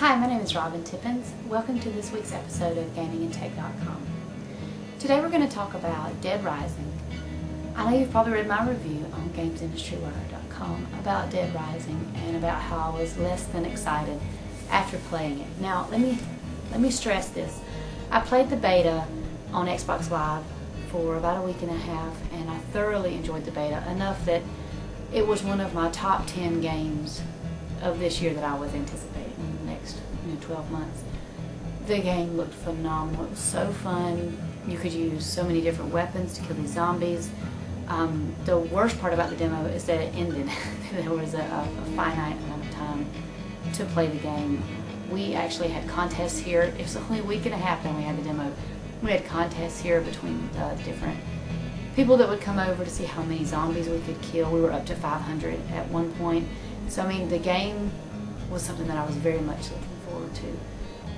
Hi, my name is Robin Tippins. Welcome to this week's episode of GamingandTech.com. Today we're going to talk about Dead Rising. I know you've probably read my review on GamesIndustryWire.com about Dead Rising and about how I was less than excited after playing it. Now, let me stress this. I played the beta on Xbox Live for about a week and a half, and I thoroughly enjoyed the beta, enough that it was one of my top 10 games of this year that I was anticipating in the next 12 months. The game looked phenomenal. It was so fun. You could use so many different weapons to kill these zombies. The worst part about the demo is that it ended. There was a finite amount of time to play the game. We actually had contests here. It was only a week and a half then we had the demo. We had contests here between different people that would come over to see how many zombies we could kill. We were up to 500 at one point. So I mean, the game was something that I was very much looking forward to.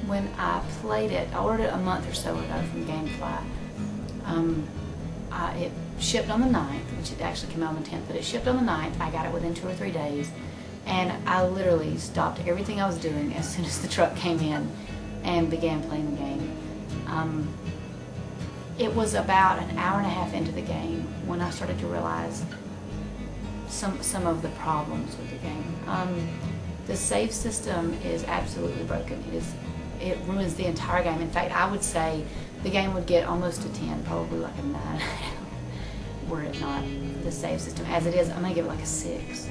When I played it, I ordered it a month or so ago from Gamefly. It shipped on the 9th, which it actually came out on the 10th, but it shipped on the 9th. I got it within 2 or 3 days, and I literally stopped everything I was doing as soon as the truck came in and began playing the game. It was about an hour and a half into the game when I started to realize some of the problems with the game. The save system is absolutely broken. It ruins the entire game. In fact, I would say the game would get almost a 10, probably like a 9, were it not the save system. As it is, I'm gonna give it like a 6.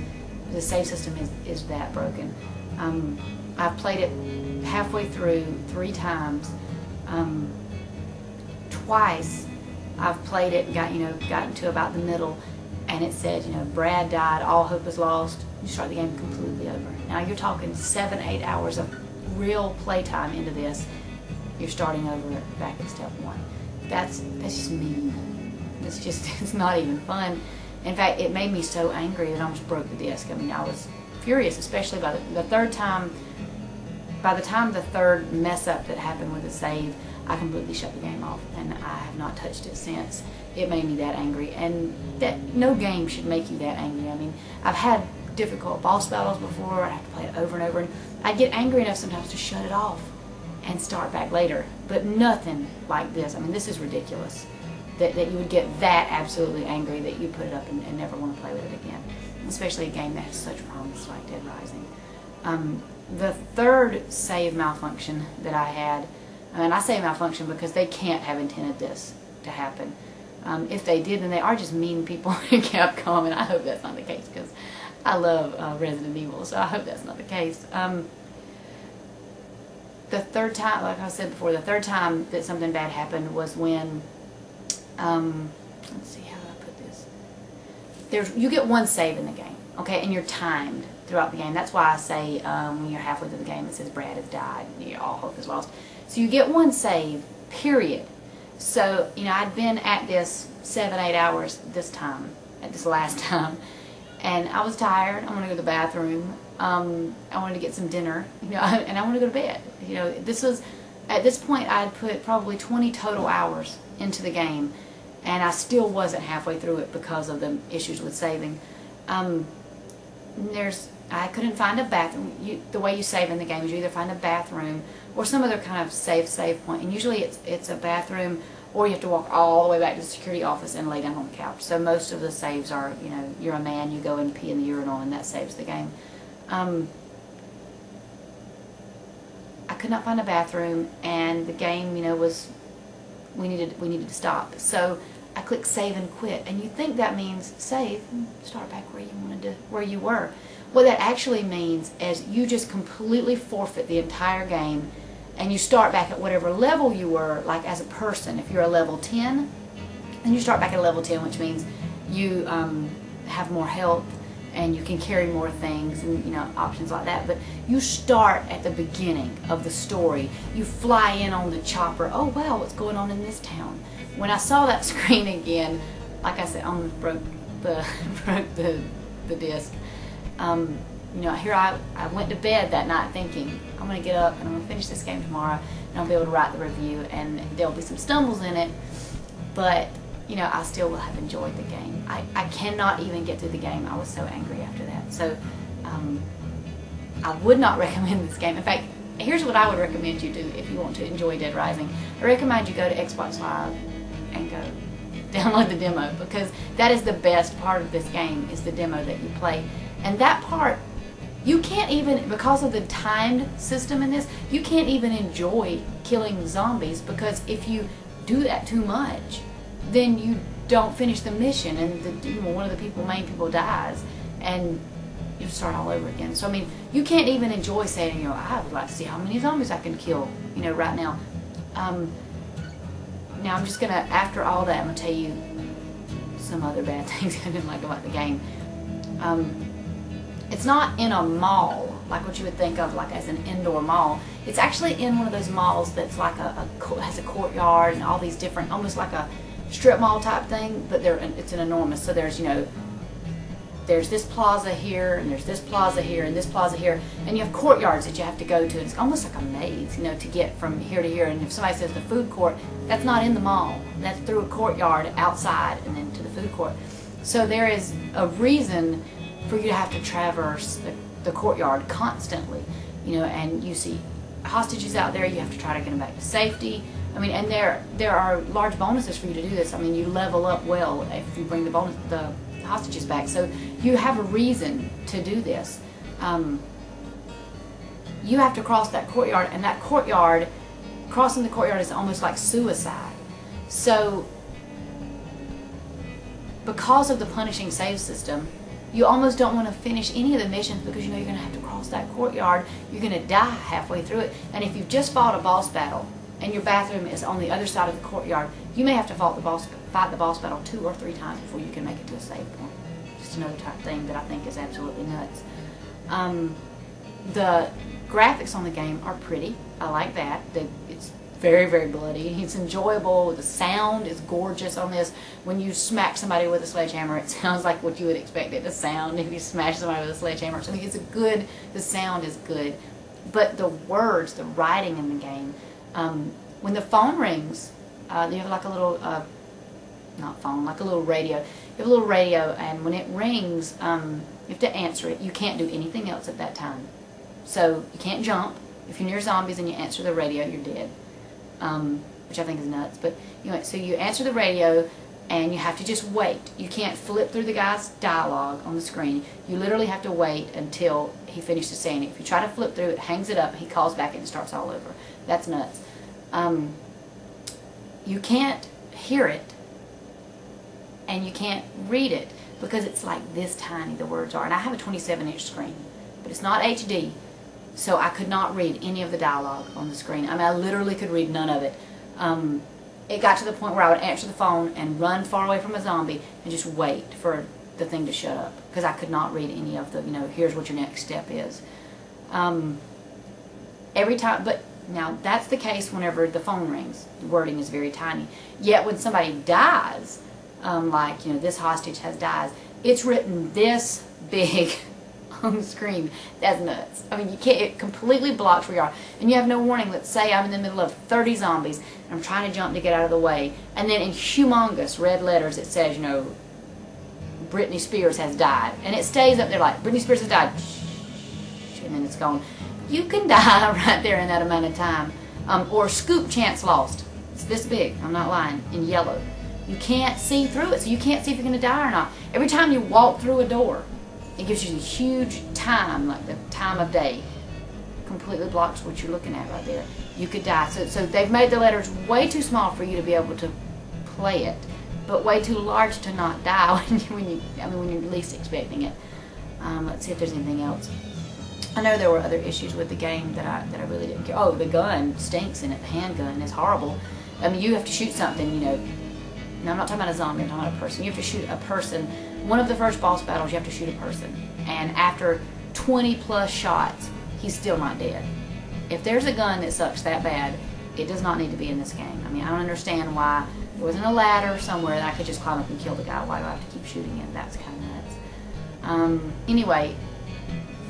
The save system is that broken. I've played it halfway through 3 times. Twice I've played it and gotten to about the middle, and it said, Brad died, all hope is lost. You start the game completely over. Now you're talking 7-8 hours of real playtime into this. You're starting over back at step 1. That's just mean. It's not even fun. In fact, it made me so angry that I almost broke the disc. I mean, I was furious, especially by the third time. By the time the third mess up that happened with the save, I completely shut the game off, and I have not touched it since. It made me that angry, and that no game should make you that angry. I mean, I've had difficult boss battles before. I have to play it over and over, and I get angry enough sometimes to shut it off and start back later. But nothing like this. I mean, this is ridiculous. That you would get that absolutely angry that you put it up and never want to play with it again. Especially a game that has such promise like Dead Rising. The third save malfunction that I had, and I say malfunction because they can't have intended this to happen. If they did, then they are just mean people in Capcom, and I hope that's not the case because I love Resident Evil, so I hope that's not the case. The third time, like I said before, the third time that something bad happened was when, let's see, how do I put this? You get one save in the game, okay, and you're timed throughout the game. That's why I say when you're halfway through the game, it says Brad has died, all hope is lost. So you get one save, period. So, I'd been at this 7-8 hours this time, at this last time, and I was tired. I wanted to go to the bathroom. I wanted to get some dinner, and I wanted to go to bed. At this point, I'd put probably 20 total hours into the game, and I still wasn't halfway through it because of the issues with saving. I couldn't find a bathroom. The way you save in the game is you either find a bathroom or some other kind of save point, and usually it's a bathroom, or you have to walk all the way back to the security office and lay down on the couch. So most of the saves are, you're a man, you go and pee in the urinal, and that saves the game. I could not find a bathroom, and the game, we needed to stop. So I clicked save and quit, and you think that means save, start back where you were. What that actually means is you just completely forfeit the entire game, and you start back at whatever level you were, like as a person. If you're a level 10, then you start back at level 10, which means you have more health and you can carry more things and options like that. But you start at the beginning of the story. You fly in on the chopper. Oh wow, what's going on in this town? When I saw that screen again, like I said, I almost broke the disc. Here I went to bed that night thinking, I'm going to get up and I'm going to finish this game tomorrow, and I'll be able to write the review, and there'll be some stumbles in it, but I still will have enjoyed the game. I cannot even get through the game. I was so angry after that. So I would not recommend this game. In fact, here's what I would recommend you do if you want to enjoy Dead Rising. I recommend you go to Xbox Live and go download the demo, because that is the best part of this game, is the demo that you play. And that part, you can't even, because of the timed system in this, you can't even enjoy killing zombies, because if you do that too much, then you don't finish the mission, and one of the main people dies, and you start all over again. So I mean, you can't even enjoy saying, I would like to see how many zombies I can kill, right now. Now I'm just gonna, after all that, I'm gonna tell you some other bad things I didn't like about the game. It's not in a mall, like what you would think of like as an indoor mall. It's actually in one of those malls that's like has a courtyard and all these different, almost like a strip mall type thing, but it's an enormous. So there's there's this plaza here, and there's this plaza here, and this plaza here, and you have courtyards that you have to go to. It's almost like a maze, to get from here to here. And if somebody says the food court, that's not in the mall. That's through a courtyard outside and then to the food court. So there is a reason for you to have to traverse the courtyard constantly, and you see hostages out there. You have to try to get them back to safety. I mean, and there are large bonuses for you to do this. I mean, you level up well if you bring the hostages back. So you have a reason to do this. You have to cross that courtyard, and crossing the courtyard is almost like suicide. So because of the punishing save system, you almost don't want to finish any of the missions, because you're going to have to cross that courtyard. You're going to die halfway through it. And if you've just fought a boss battle and your bathroom is on the other side of the courtyard, you may have to fight the boss battle 2 or 3 times before you can make it to a save point. Just another type of thing that I think is absolutely nuts. The graphics on the game are pretty. I like that. It's very, very bloody. It's enjoyable. The sound is gorgeous on this. When you smack somebody with a sledgehammer, it sounds like what you would expect it to sound if you smash somebody with a sledgehammer. So I think the sound is good. But the words, the writing in the game, when the phone rings, you have like a little, not phone, like a little radio. You have a little radio, and when it rings, you have to answer it. You can't do anything else at that time. So you can't jump. If you're near zombies and you answer the radio, you're dead. Which I think is nuts. But so you answer the radio, and you have to just wait. You can't flip through the guy's dialogue on the screen. You literally have to wait until he finishes saying it. If you try to flip through it, hangs it up, he calls back and starts all over. That's nuts. You can't hear it, and you can't read it, because it's like this tiny, the words are. And I have a 27-inch screen, but it's not HD, so I could not read any of the dialogue on the screen. I mean, I literally could read none of it. It got to the point where I would answer the phone and run far away from a zombie and just wait for the thing to shut up, because I could not read any of the, here's what your next step is. Every time, but now that's the case whenever the phone rings. The wording is very tiny. Yet when somebody dies, like, this hostage has died, it's written this big on the screen. That's nuts. I mean, you can't, it completely blocks where you are. And you have no warning. Let's say I'm in the middle of 30 zombies, and I'm trying to jump to get out of the way, and then in humongous red letters it says, Britney Spears has died. And it stays up there like, Britney Spears has died. And then it's gone. You can die right there in that amount of time. Or scoop chance lost. It's this big, I'm not lying, in yellow. You can't see through it, so you can't see if you're going to die or not. Every time you walk through a door, it gives you a huge time, like the time of day. Completely blocks what you're looking at right there. You could die. So they've made the letters way too small for you to be able to play it, but way too large to not die when you're least expecting it. Let's see if there's anything else. I know there were other issues with the game that I really didn't care. Oh, the gun stinks in it. The handgun is horrible. I mean, you have to shoot something, Now, I'm not talking about a zombie. I'm talking about a person. You have to shoot a person. One of the first boss battles, you have to shoot a person. And after 20 plus shots, he's still not dead. If there's a gun that sucks that bad, it does not need to be in this game. I mean, I don't understand why there wasn't a ladder somewhere that I could just climb up and kill the guy. Why do I have to keep shooting him? That's kind of nuts. Anyway,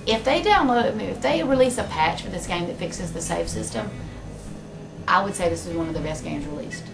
if they release a patch for this game that fixes the save system, I would say this is one of the best games released.